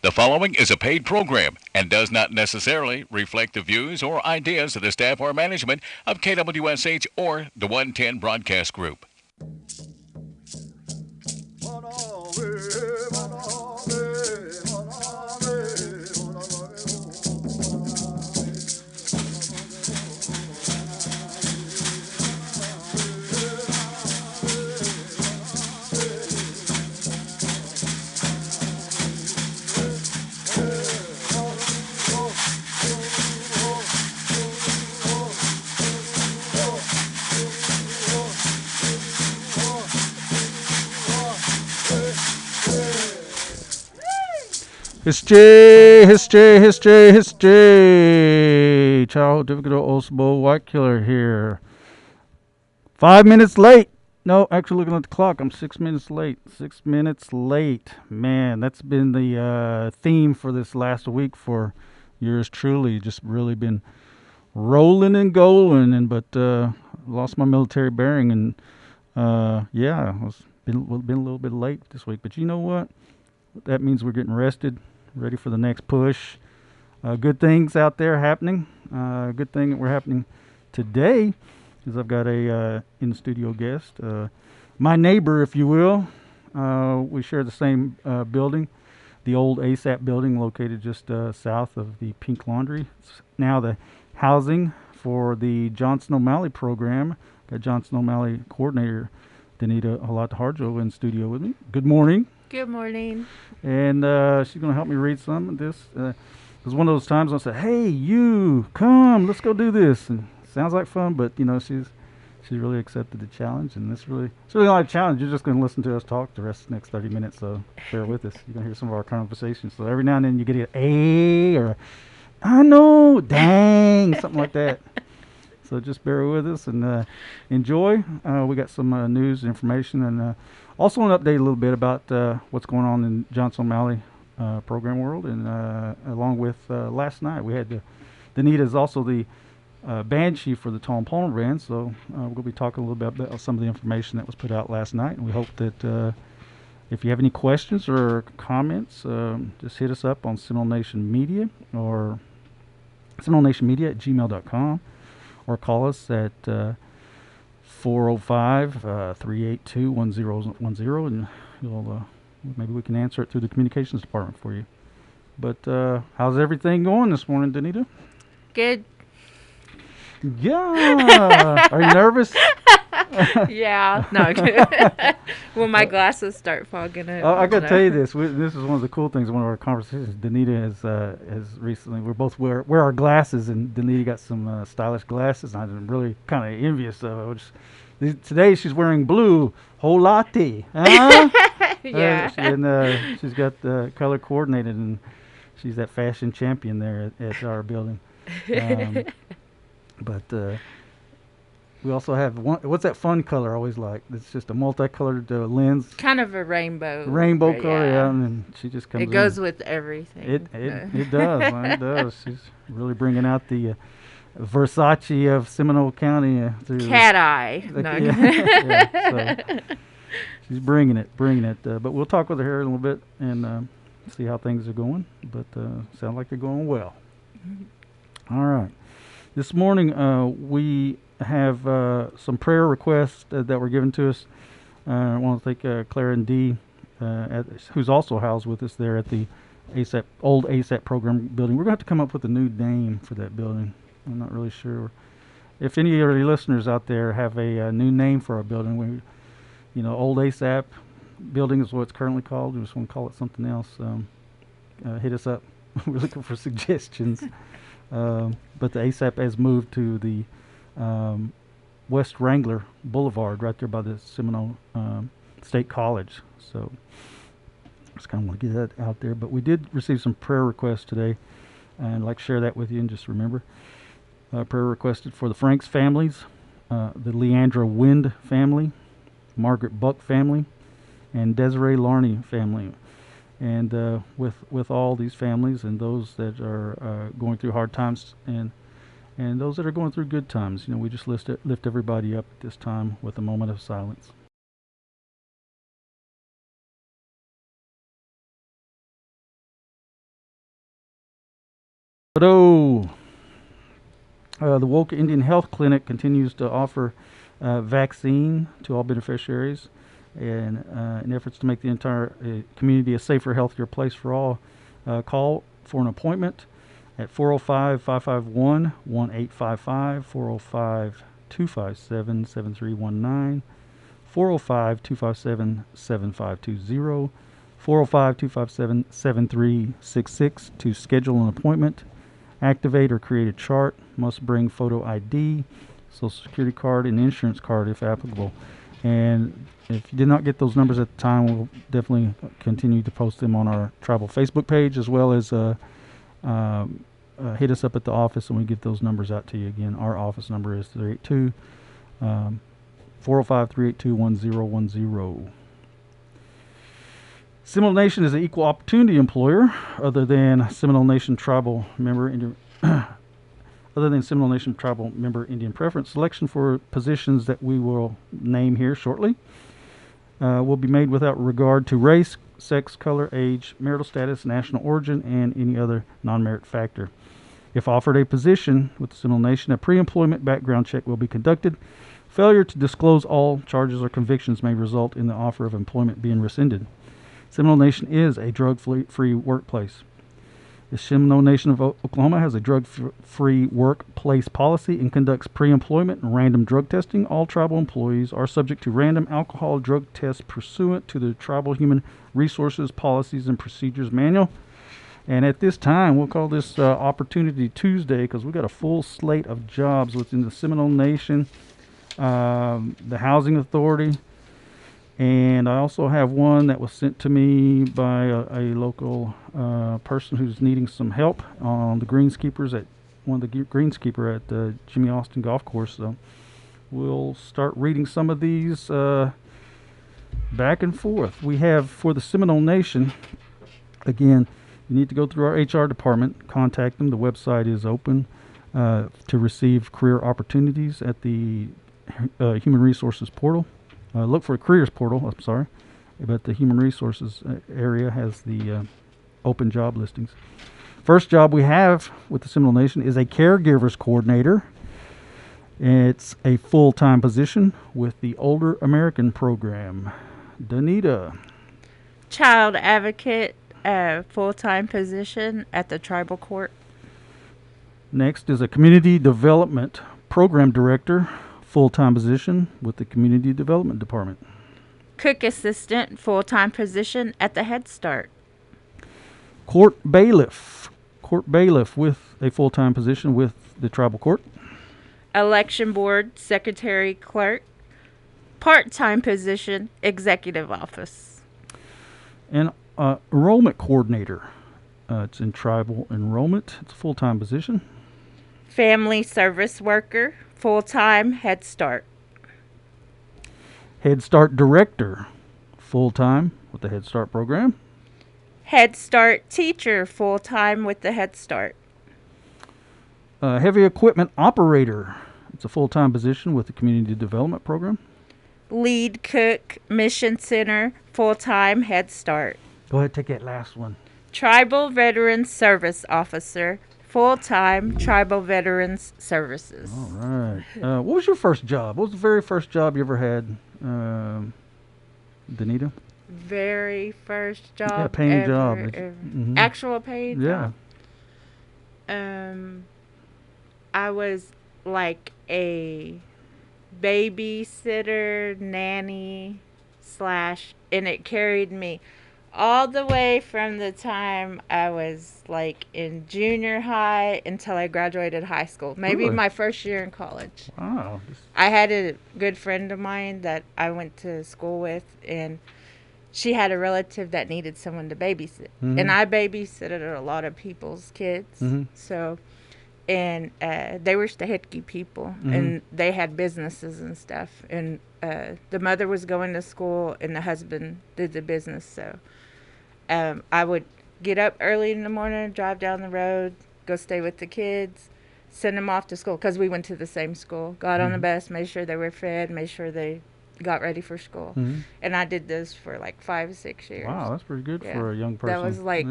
The following is a paid program and does not necessarily reflect the views or ideas of the staff or management of KWSH or the 110 Broadcast Group. History. Childhood difficult Osbo White Killer here. 5 minutes late. No, actually looking at the clock, I'm 6 minutes late. 6 minutes late. Man, that's been the theme for this last week for yours truly. Just really been rolling and going, but lost my military bearing, and yeah, I was been a little bit late this week. But you know what? That means we're getting rested, ready for the next push. Good things out there happening. Good thing that we're happening today is I've got a in-studio guest, my neighbor, if you will. We share the same building, the old ASAP building located just south of the Pink Laundry. It's now the housing for the Tsno O'Malley program. Got Tsno O'Malley coordinator DANITA HARJO in studio with me. Good morning. Good morning. And she's going to help me read some of this. It was one of those times I said, "Hey, you, come, let's go do this." And sounds like fun, but you know, she's really accepted the challenge, and it's really not a challenge. You're just going to listen to us talk the rest of the next 30 minutes, so bear with us. You're going to hear some of our conversations. So every now and then you get a or I know, dang, something like that. So just bear with us and enjoy. We got some news, information, and also want to update a little bit about what's going on in Tsno O'Malley program world. And along with last night, we had DANITA is also the band chief for the Tom Palmer band. So we're going to be talking a little bit about some of the information that was put out last night. And we hope that if you have any questions or comments, just hit us up on Seminole Nation Media or SeminoleNationMedia@gmail.com. Or call us at 405-382-1010, and maybe we can answer it through the communications department for you. But how's everything going this morning, DANITA? Good. Yeah. Are you nervous? Yeah. No. When my glasses start fogging up. I got to tell you this. This is one of the cool things. One of our conversations. DANITA has recently. We both wear our glasses, and DANITA got some stylish glasses. And I'm really kind of envious of her. Today she's wearing blue. Whole latte. Huh? Yeah. And she's got color coordinated, and she's that fashion champion there at our building. But we also have one. What's that fun color I always like? It's just a multicolored lens. Kind of a rainbow. Rainbow color, yeah. And she just comes. It goes with everything. It does. It does. She's really bringing out the Versace of Seminole County. Cat eye. No. Yeah, so she's bringing it. But we'll talk with her here in a little bit and see how things are going. But sound like they're going well. All right. This morning we have some prayer requests that were given to us. I want to thank Claire and Dee, who's also housed with us there at the old ASAP program building. We're going to have to come up with a new name for that building. I'm not really sure. If any of your listeners out there have a new name for our building, old ASAP building is what it's currently called. We just want to call it something else. Hit us up. We're looking for suggestions. But the ASAP has moved to the West Wrangler Boulevard, right there by the Seminole State College. So just kind of want to get that out there. But we did receive some prayer requests today, and I'd like to share that with you. And just remember, prayer requested for the Franks families, the Leandra Wind family, Margaret Buck family, and Desiree Larney family. And with all these families and those that are going through hard times and those that are going through good times, we just lift everybody up at this time with a moment of silence. The Woke Indian Health Clinic continues to offer vaccine to all beneficiaries, and in efforts to make the entire community a safer, healthier place for all. Call for an appointment at 405-551-1855, 405-257-7319, 405-257-7520, 405-257-7366 to schedule an appointment. Activate or create a chart. Must bring photo ID, Social Security card, and insurance card if applicable. And if you did not get those numbers at the time, we'll definitely continue to post them on our tribal Facebook page, as well as hit us up at the office and we get those numbers out to you. Again, our office number is 382 405-382-1010. Seminole Nation is an equal opportunity employer other than Seminole Nation tribal member Indian preference. Selection for positions that we will name here shortly will be made without regard to race, sex, color, age, marital status, national origin, and any other non-merit factor. If offered a position with the Seminole Nation, a pre-employment background check will be conducted. Failure to disclose all charges or convictions may result in the offer of employment being rescinded. Seminole Nation is a drug-free workplace. The Seminole Nation of Oklahoma has a drug-free workplace policy and conducts pre-employment and random drug testing. All tribal employees are subject to random alcohol drug tests pursuant to the Tribal Human Resources Policies and Procedures Manual. And at this time, we'll call this Opportunity Tuesday because we've got a full slate of jobs within the Seminole Nation, the Housing Authority, and I also have one that was sent to me by a local person who's needing some help on the greenskeepers at greenskeeper at the Jimmy Austin Golf Course. So we'll start reading some of these back and forth. We have for the Seminole Nation, again, you need to go through our HR department, contact them. The website is open to receive career opportunities at the Human Resources portal. Look for a careers portal, I'm sorry, but the Human Resources area has the open job listings. First job we have with the Seminole Nation is a caregivers coordinator. It's a full-time position with the Older American Program. DANITA. Child advocate, full-time position at the tribal court. Next is a community development program director, full-time position with the Community Development Department. Cook assistant, full-time position at the Head Start. Court bailiff with a full-time position with the tribal court. Election board secretary clerk, part-time position, executive office. And enrollment coordinator. It's in tribal enrollment. It's a full-time position. Family service worker, full-time, Head Start. Head Start director, full-time with the Head Start program. Head Start teacher, full-time with the Head Start. Heavy equipment operator. It's a full-time position with the Community Development Program. Lead cook, mission center, full-time, Head Start. Go ahead, take that last one. Tribal Veterans Service Officer, full-time, Tribal Veterans Services. All right. What was your first job? What was the very first job you ever had, DANITA? Very first job. Yeah, paying job. Mm-hmm. Actual paid job. I was like a babysitter, nanny / and it carried me all the way from the time I was like in junior high until I graduated high school. Maybe Really? my first year in college. Wow. I had a good friend of mine that I went to school with, and she had a relative that needed someone to babysit. Mm-hmm. And I babysitted a lot of people's kids. Mm-hmm. So, and they were Stahitki people, Mm-hmm. and they had businesses and stuff. And the mother was going to school, and the husband did the business. So I would get up early in the morning, drive down the road, go stay with the kids, send them off to school, because we went to the same school. Got on the bus, made sure they were fed, made sure they got ready for school. Mm-hmm. And I did this for like 5 or 6 years. Wow, that's pretty good for a young person. That was like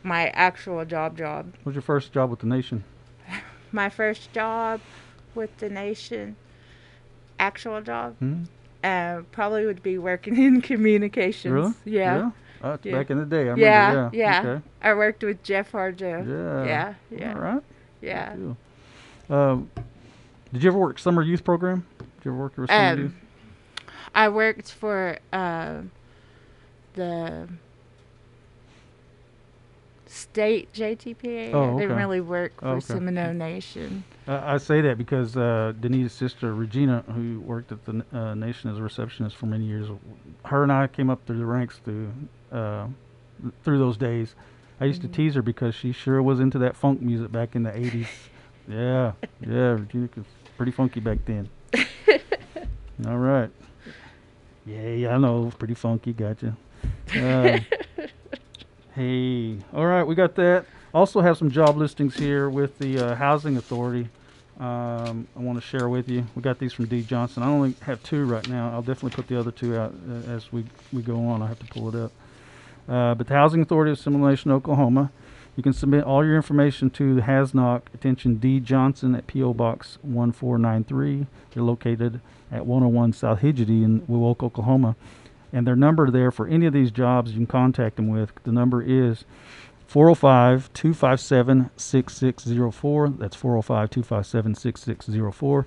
my actual job. What's your first job with the nation? My first job with the nation, actual job, probably would be working in communications. Really? Yeah. Yeah. Back in the day, I Yeah, remember. yeah. Okay. I worked with Jeff Harjo. Yeah. Yeah. All right. Yeah. Good deal. Did you ever work summer youth program? Did you ever work with summer youth? I worked for the state JTPA. Oh, I okay. didn't really work for Okay. Seminole Nation. I say that because Danita's sister Regina, who worked at the Nation as a receptionist for many years, her and I came up through the ranks through those days. I used to tease her because she sure was into that funk music back in the 80s. Yeah, Regina was pretty funky back then. All right. Yeah, I know, it's pretty funky. Gotcha. Hey, all right, we got that. Also have some job listings here with the Housing Authority. I want to share with you. We got these from D. Johnson. I only have 2 right now. I'll definitely put the other 2 out as we go on. I have to pull it up. But the Housing Authority of Seminole, Oklahoma. You can submit all your information to the HASNOC, attention D. Johnson at P.O. Box 1493. They're located at 101 South Hidgety in Wewoka, Oklahoma. And their number there for any of these jobs you can contact them with. The number is 405-257-6604. That's 405-257-6604.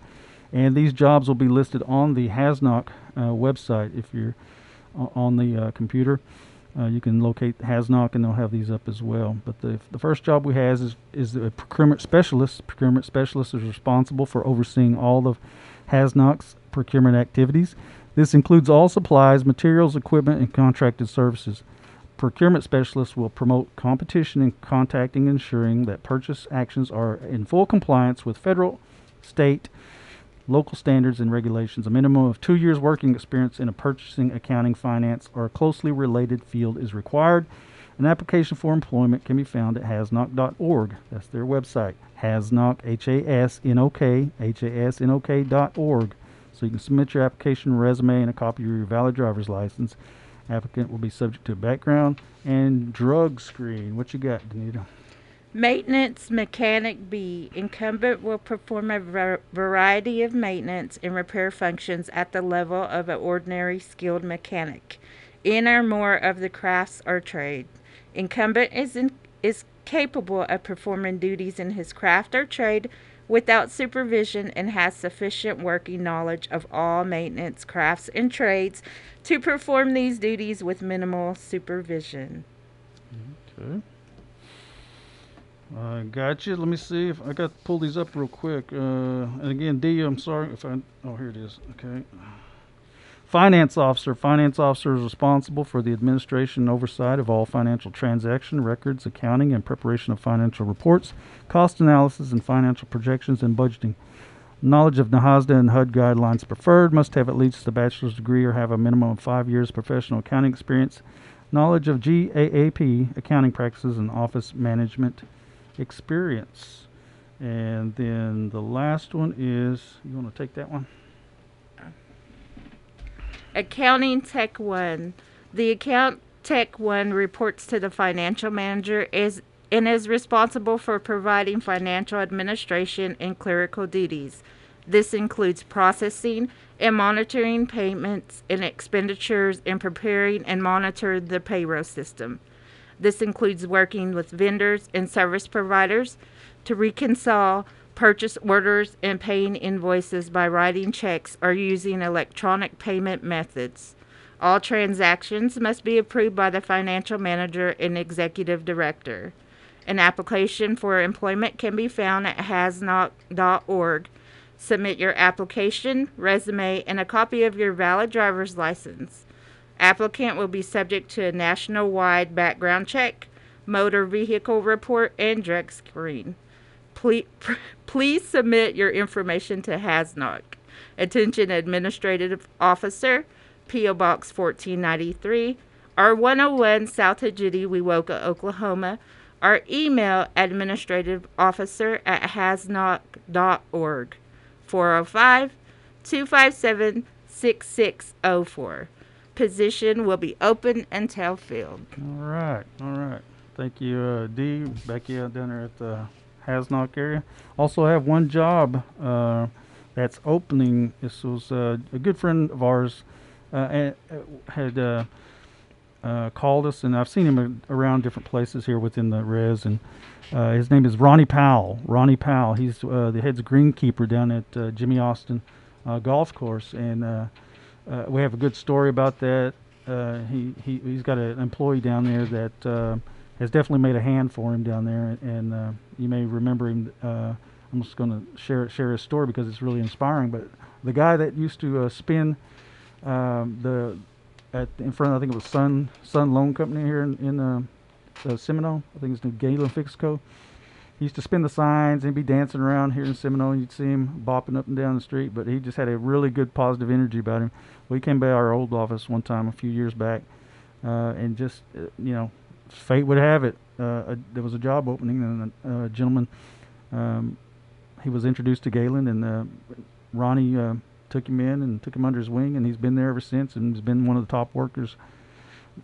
And these jobs will be listed on the HASNOC website. If you're on the computer, you can locate HASNOC and they'll have these up as well. But the first job we have is the procurement specialist. Procurement specialist is responsible for overseeing all of HASNOC's procurement activities. This includes all supplies, materials, equipment, and contracted services. Procurement specialists will promote competition in contacting and ensuring that purchase actions are in full compliance with federal, state, local standards and regulations. A minimum of 2 years working experience in a purchasing, accounting, finance, or a closely related field is required. An application for employment can be found at hasnoc.org. That's their website. Hasnoc, HASNOK.org. So you can submit your application, resume, and a copy of your valid driver's license. Applicant will be subject to a background and drug screen. What you got, Danita? Maintenance Mechanic B. Incumbent will perform a variety of maintenance and repair functions at the level of an ordinary skilled mechanic in or more of the crafts or trade. Incumbent is capable of performing duties in his craft or trade without supervision and has sufficient working knowledge of all maintenance crafts and trades to perform these duties with minimal supervision. Okay. Gotcha. Let me see if I got to pull these up real quick. And again, D, I'm sorry if I... Oh, here it is. Okay. Finance officer. Finance officer is responsible for the administration and oversight of all financial transaction records, accounting, and preparation of financial reports, cost analysis, and financial projections and budgeting. Knowledge of NAHASDA and HUD guidelines preferred. Must have at least a bachelor's degree or have a minimum of 5 years professional accounting experience. Knowledge of GAAP, accounting practices, and office management experience. And then the last one is, you want to take that one? Accounting Tech 1. The Account Tech 1 reports to the financial manager and is responsible for providing financial administration and clerical duties. This includes processing and monitoring payments and expenditures and preparing and monitor the payroll system. This includes working with vendors and service providers to reconcile purchase orders and paying invoices by writing checks or using electronic payment methods. All transactions must be approved by the financial manager and executive director. An application for employment can be found at hasnoc.org. Submit your application, resume, and a copy of your valid driver's license. Applicant will be subject to a national-wide background check, motor vehicle report, and drug screen. Please submit your information to HASNOC. Attention Administrative Officer, P.O. Box 1493, or 101 South Hidgety, Wewoka, Oklahoma, or email administrativeofficer@hasnoc.org. 405-257-6604. Position will be open until filled. All right. Thank you, Dee, Becky, down there at the Hasnock area. Also have one job that's opening. This was a good friend of ours had called us, and I've seen him around different places here within the res. And his name is Ronnie Powell. Ronnie Powell. He's the head's greenkeeper down at Jimmy Austin Golf Course, and we have a good story about that. He's got an employee down there that has definitely made a hand for him down there, and you may remember him. I'm just going to share his story because it's really inspiring. But the guy that used to spin in front of, I think it was Sun Loan Company here in Seminole. I think it's New Galen Fixco. He used to spin the signs and be dancing around here in Seminole, and you'd see him bopping up and down the street. But he just had a really good positive energy about him. Well, he came by our old office one time a few years back, and just fate would have it. There was a job opening, and a gentleman. He was introduced to Galen, and Ronnie took him in and took him under his wing, and he's been there ever since, and he's been one of the top workers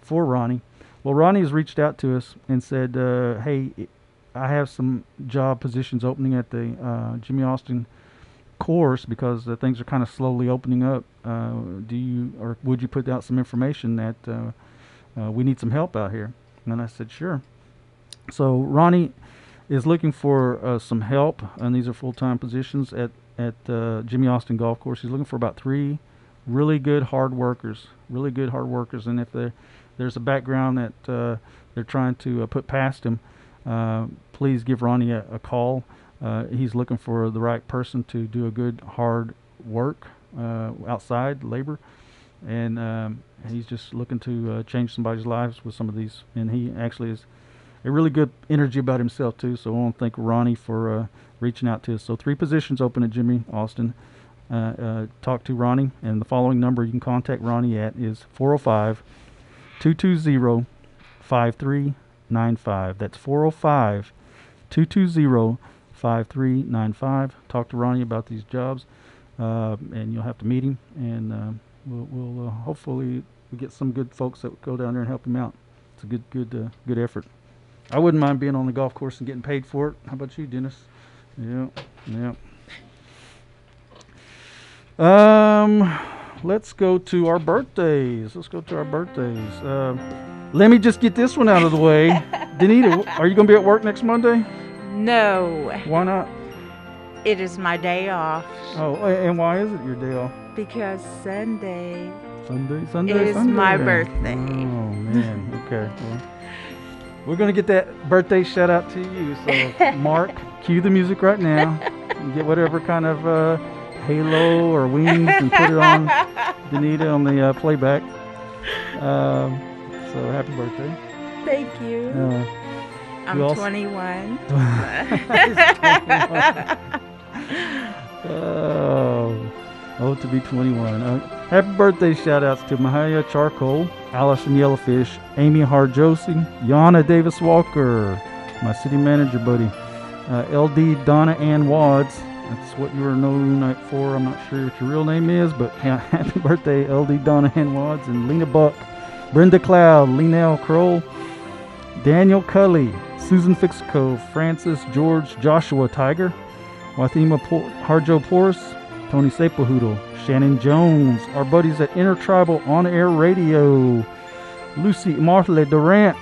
for Ronnie. Well, Ronnie has reached out to us and said, "Hey, I have some job positions opening at the Jimmy Austin course because things are kind of slowly opening up. Do you or would you put out some information that we need some help out here?" And I said, "Sure." So Ronnie is looking for some help, and these are full-time positions at Jimmy Austin Golf Course. He's looking for about 3 really good hard workers, and if there's a background that they're trying to put past him, please give Ronnie a call. He's looking for the right person to do a good hard work outside labor, and he's just looking to change somebody's lives with some of these, and he actually is a really good energy about himself too. So I want to thank Ronnie for reaching out to us. So 3 positions open at Jimmy Austin. Talk to Ronnie, and the following number you can contact Ronnie at is 405-220-5395. That's 405-220-5395. Talk to Ronnie about these jobs, and you'll have to meet him, and we'll hopefully we get some good folks that go down there and help him out. It's a good effort. I wouldn't mind being on the golf course and getting paid for it. How about you, Dennis? Yeah. Let's go to our birthdays. Let me just get this one out of the way. Danita, are you going to be at work next Monday? No. Why not? It is my day off. Oh, and why is it your day off? Because Sunday is my birthday. Oh, man. Okay. Well, we're going to get that birthday shout out to you. So, Mark, cue the music right now. And get whatever kind of halo or wings and put it on Danita on the playback. So, happy birthday. Thank you. I'm 21. Oh, to be 21. Happy birthday shout outs to Mahaya Charcoal, Allison Yellowfish, Amy Harjosi, Yana Davis Walker, my city manager buddy, LD Donna Ann Wads. That's what you were known for. I'm not sure what your real name is, but happy birthday, LD Donna Ann Wads, and Lena Buck, Brenda Cloud, Linnell Kroll, Daniel Cully, Susan Fixco, Francis George Joshua Tiger, Wathima Harjo Porus, Tony Saplehoodle, Shannon Jones, our buddies at Intertribal On Air Radio, Lucy Martley Durant,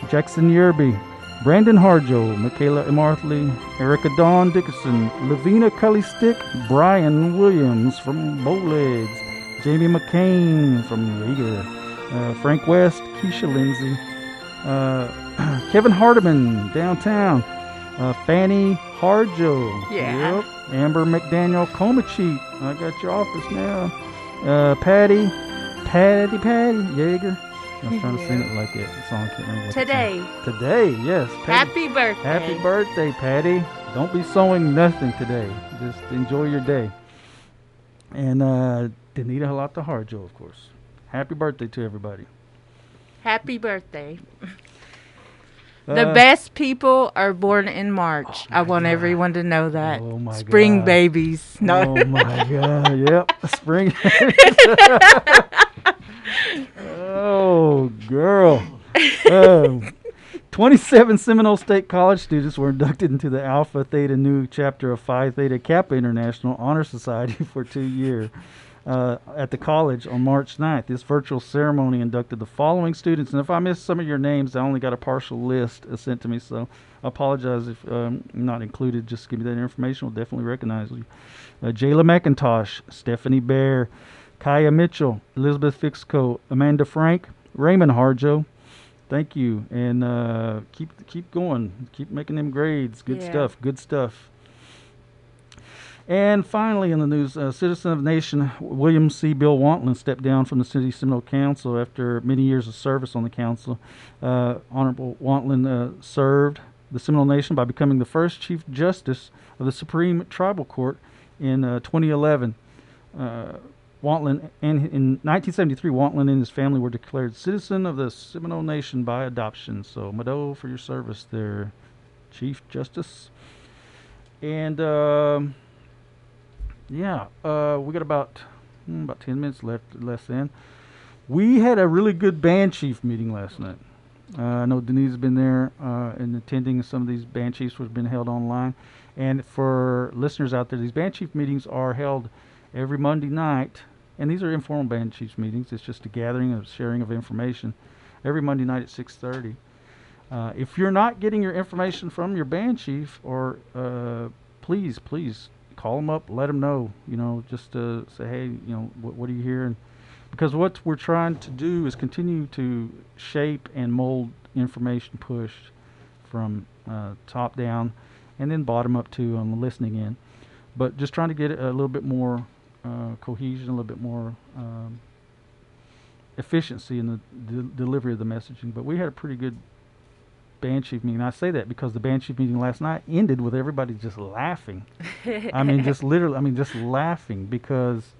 Jackson Yerby, Brandon Harjo, Michaela Martley, Erica Dawn Dickerson, Lavina Cully Stick, Brian Williams from Bowlegs, Jamie McCain from Yeager, Frank West, Keisha Lindsay, Kevin Hardiman downtown, Fanny Harjo, Yeah. Yep. Amber McDaniel Comachit, I got your office now. Patty Yeager. I was trying to sing it like that song. I can't remember what Today, yes. Patty. Happy birthday. Happy birthday, Patty. Don't be sewing nothing today. Just enjoy your day. And Danita Halata Harjo, of course. Happy birthday to everybody. Happy birthday. The best people are born in March. I want everyone to know that. Oh my Spring God. babies. No. Oh my God. Yep. Spring. Oh, girl. 27 Seminole State College students were inducted into the Alpha Theta Nu chapter of Phi Theta Kappa International Honor Society for 2 years at the college on March 9th. This virtual ceremony inducted the following students. And if I missed some of your names, I only got a partial list sent to me, so I apologize if not included. Just give me that information. We'll definitely recognize you. Jayla McIntosh, Stephanie Bear, Kaya Mitchell, Elizabeth Fixco, Amanda Frank, Raymond Harjo. Thank you, and keep going. Keep making them grades. Good stuff. Good stuff. And finally, in the news, citizen of the nation William C. Bill Wantlin stepped down from the City Seminole Council after many years of service on the council. Honorable Wantlin served the Seminole Nation by becoming the first Chief Justice of the Supreme Tribal Court in 2011. Wantlin, and in 1973, Wantlin and his family were declared citizen of the Seminole Nation by adoption. So, Mado, for your service there, Chief Justice. And we got about 10 minutes left, less than. We had a really good band chief meeting last night. I know Denise has been there and attending some of these band chiefs, which have been held online. And for listeners out there, these band chief meetings are held every Monday night, and these are informal band chiefs meetings. It's just a gathering of sharing of information every Monday night at 6:30. If you're not getting your information from your band chief, or please call them up, let them know. Just to say, hey, what do you hear? And because what we're trying to do is continue to shape and mold information pushed from top down, and then bottom up too on the listening end. But just trying to get a little bit more cohesion, a little bit more efficiency in the delivery of the messaging. But we had a pretty good band chief meeting. I say that because the band chief meeting last night ended with everybody just laughing. Just laughing, because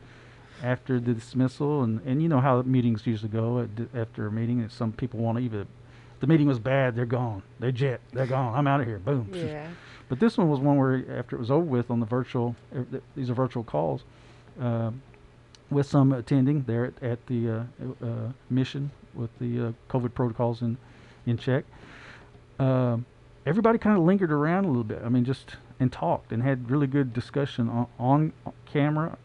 after the dismissal, and you know how meetings usually go after a meeting, and some people want to even, the meeting was bad, they're gone. They're gone. I'm out of here. Boom. Yeah. But this one was one where after it was over with on the virtual, these are virtual calls, with some attending there at the mission with the COVID protocols in check. Everybody kind of lingered around a little bit. And talked and had really good discussion on camera,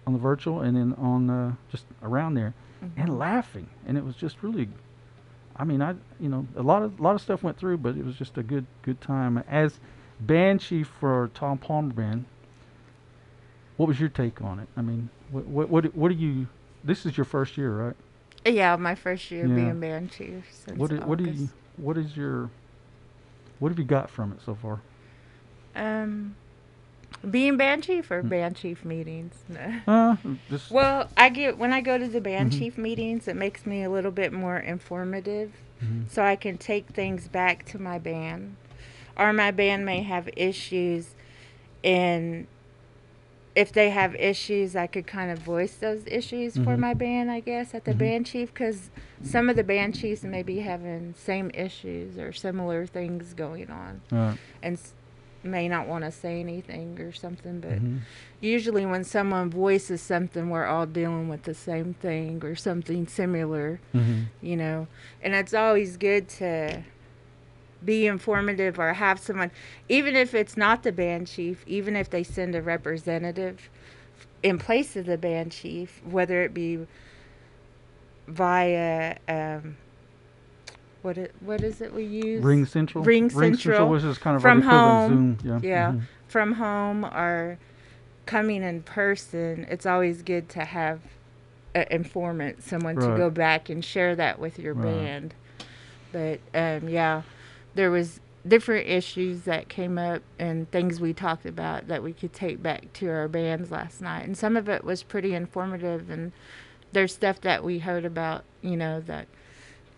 on the virtual, and then on just around there, and laughing. And it was just really, a lot of stuff went through, but it was just a good time. As band chief for Tom Palmer Band, what was your take on it? What do you? This is your first year, right? Yeah, my first year being band chief since August. What have you got from it so far? Being band chief or band chief meetings? No. Well, when I go to the band chief meetings, it makes me a little bit more informative, so I can take things back to my band, or my band may have issues, and if they have issues, I could kind of voice those issues for my band, I guess, at the band chief, because some of the band chiefs may be having same issues or similar things going on, and may not want to say anything or something. But usually when someone voices something, we're all dealing with the same thing or something similar, and it's always good to be informative or have someone, even if it's not the band chief, even if they send a representative in place of the band chief, whether it be via what is it we use? Ring Central, which is kind of from home. Zoom. From home or coming in person. It's always good to have an informant, someone to go back and share that with your band. But there was different issues that came up and things we talked about that we could take back to our bands last night. And some of it was pretty informative, and there's stuff that we heard about, that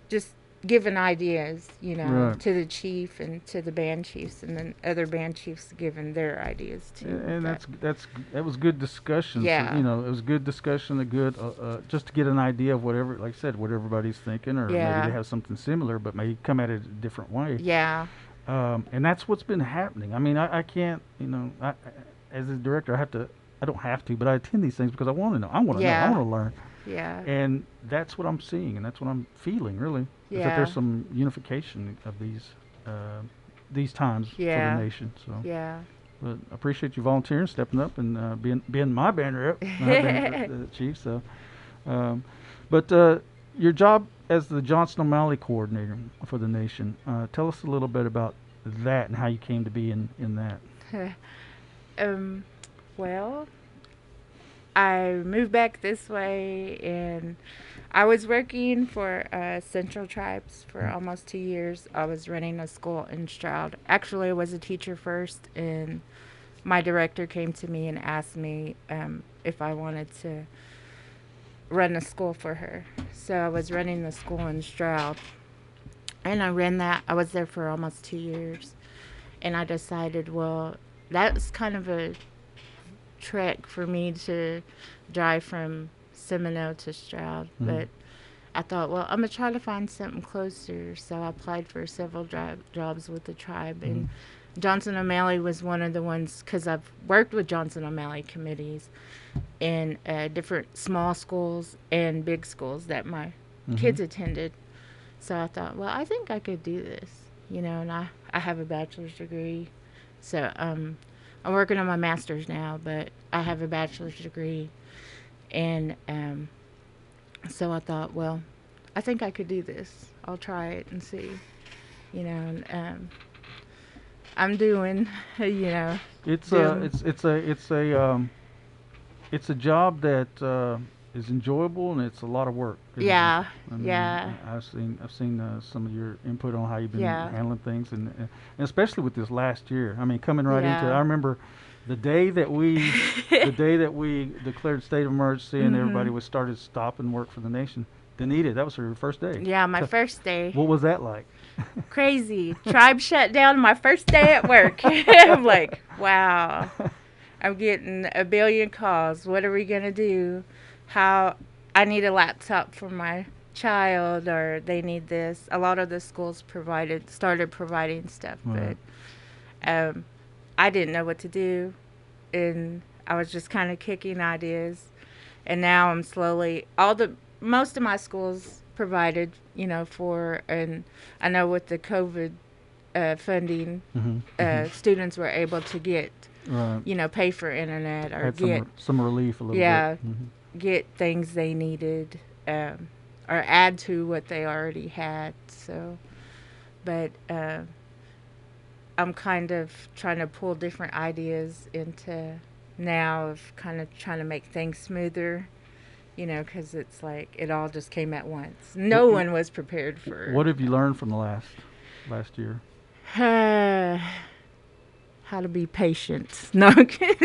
just giving ideas, to the chief and to the band chiefs, and then other band chiefs giving their ideas too. And that was good discussion. Yeah. So, it was good discussion, just to get an idea of whatever, like I said, what everybody's thinking, or maybe they have something similar, but maybe come at it a different way. Yeah. And that's what's been happening. I can't, as a director, I don't have to, but I attend these things because I want to know. I want to know. I want to learn. Yeah. And that's what I'm seeing, and that's what I'm feeling, really, is that there's some unification of these times for the nation. So, Yeah. but I appreciate you volunteering, stepping up, and being my band rep, my band chief. So, um, but your job as the Johnson O'Malley coordinator for the nation, tell us a little bit about that and how you came to be in that. Well, I moved back this way, and I was working for Central Tribes for almost 2 years. I was running a school in Stroud. Actually, I was a teacher first, and my director came to me and asked me if I wanted to run a school for her. So I was running the school in Stroud, and I ran that. I was there for almost 2 years, and I decided, well, that's kind of a trek for me to drive from Seminole to Stroud, but I thought, well, I'm gonna try to find something closer. So I applied for several jobs with the tribe, and Johnson O'Malley was one of the ones, because I've worked with Johnson O'Malley committees in different small schools and big schools that my kids attended. So I thought, well, I think I could do this, and I have a bachelor's degree. So I'm working on my master's now, but I have a bachelor's degree. And so I thought, well, I think I could do this. I'll try it and see, and I'm doing, It's a job that is enjoyable, and it's a lot of work. Yeah, I mean, yeah. I've seen some of your input on how you've been Yeah. handling things, and especially with this last year. I mean, coming right into it. Yeah. I remember the day that we declared state of emergency, and everybody was started stopping work for the nation. DANITA, that was her first day. Yeah, my first day. What was that like? Crazy. Tribe shut down my first day at work. I'm like, wow. I'm getting a billion calls. What are we going to do? How I need a laptop for my child, or they need this. A lot of the schools started providing stuff, Right. but I didn't know what to do, and I was just kind of kicking ideas. And now I'm slowly, most of my schools provided, and I know with the COVID funding, students were able to get, Right. pay for internet or Had get, some relief a little yeah, bit. get things they needed, or add to what they already had. So, but I'm kind of trying to pull different ideas into now of kind of trying to make things smoother, because it's like it all just came at once. No one was prepared for. What have you learned from the last year? How to be patient. No,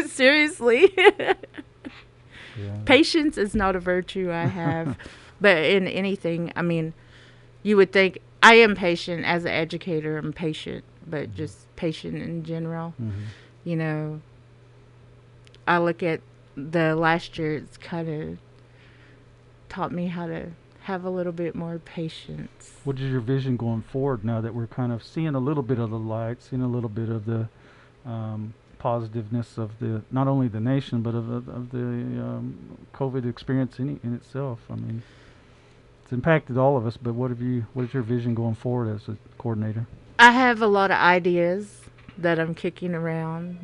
seriously. Yeah. Patience is not a virtue I have, but in anything, I mean, you would think I am patient as an educator. I'm patient, but just patient in general. I look at the last year, it's kind of taught me how to have a little bit more patience. What is your vision going forward now that we're kind of seeing a little bit of the light, seeing a little bit of the positiveness of not only the nation but of the COVID experience in itself? I mean, it's impacted all of us. But what is your vision going forward as a coordinator? I have a lot of ideas that I'm kicking around.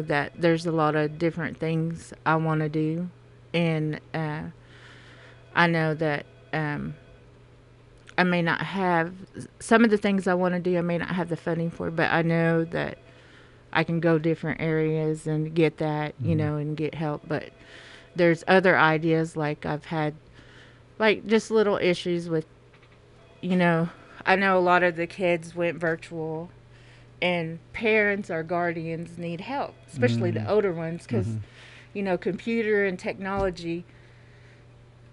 That there's a lot of different things I want to do, and I know that I may not have some of the things I want to do. I may not have the funding for, but I know that I can go different areas and get that, and get help. But there's other ideas, like I've had, like just little issues with, I know a lot of the kids went virtual, and parents or guardians need help, especially the older ones, because, computer and technology,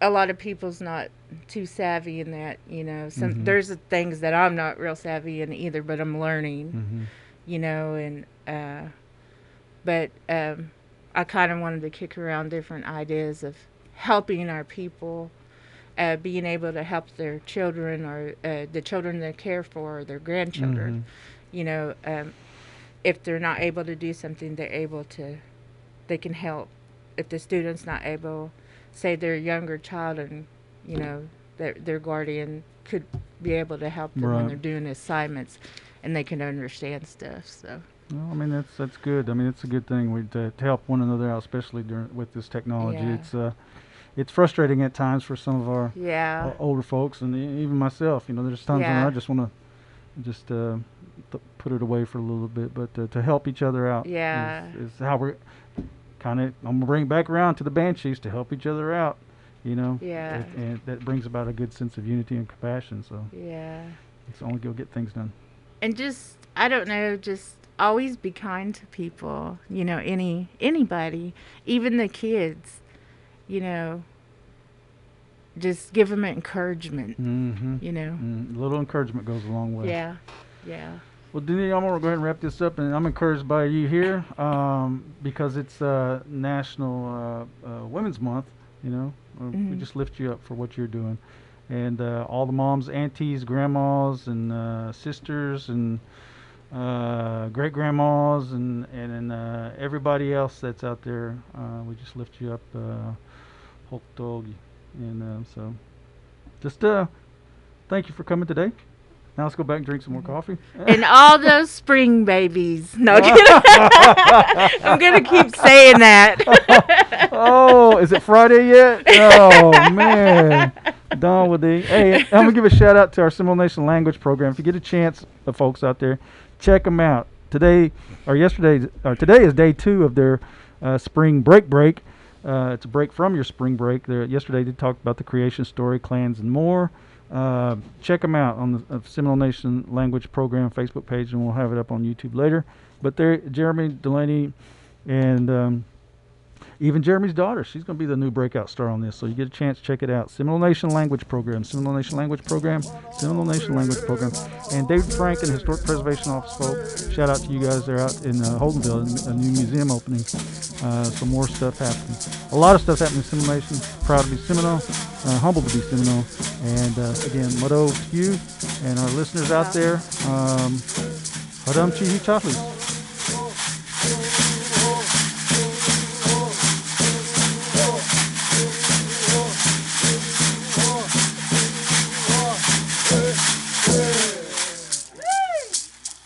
a lot of people's not too savvy in that, there's things that I'm not real savvy in either, but I'm learning, and but I kind of wanted to kick around different ideas of helping our people, being able to help their children, or the children they care for, or their grandchildren. If they're not able to do something, they can help. If the student's not able, say their younger child and, you know, their guardian could be able to help them when Right. they're doing assignments and they can understand stuff. So, Well, I mean, that's good. I mean, it's a good thing to help one another out, especially with this technology. Yeah. It's frustrating at times for some of our yeah. older folks, and even myself. You know, there's times when Yeah. I just want to just put it away for a little bit, but to help each other out Yeah. is how we're kind of. I'm gonna bring it back around to the banshees to help each other out. You know, Yeah. and that brings about a good sense of unity and compassion. So Yeah. it's only go get things done. And just, I don't know, just always be kind to people, you know, anybody, even the kids, you know, just give them encouragement, Mm-hmm. you know. A little encouragement goes a long way. Yeah. Yeah. Well, Danita, I'm going to go ahead and wrap this up, and I'm encouraged by you here because it's National Women's Month, you know. We just lift you up for what you're doing. And all the moms, aunties, grandmas, and sisters, and great-grandmas, and everybody else that's out there, we just lift you up, hope dog. And so just thank you for coming today. Now let's go back and drink some more coffee. And all those spring babies. No, I'm going to keep saying that. Oh, is it Friday yet? Oh, man. Dawn with the. Hey, I'm going to give a shout out to our Seminole Nation language program. If you get a chance, folks out there, check them out. Today is day 2 of their spring break. It's a break from your spring break. Yesterday they talked about the creation story, clans, and more. Check them out on the Seminole Nation Language Program Facebook page, and we'll have it up on YouTube later. But there, Jeremy, Delaney, and even Jeremy's daughter, she's going to be the new breakout star on this. So you get a chance, check it out. Seminole Nation Language Program, Seminole Nation Language Program, Seminole Nation Language Program. And David Franklin, Historic Preservation Office folk, shout out to you guys there out in Holdenville, a new museum opening. Some more stuff happening. A lot of stuff happening in Seminole Nation. Proud to be Seminole, humbled to be Seminole. And again, muddo to you and our listeners out there. Hadam Chihi Chaflis.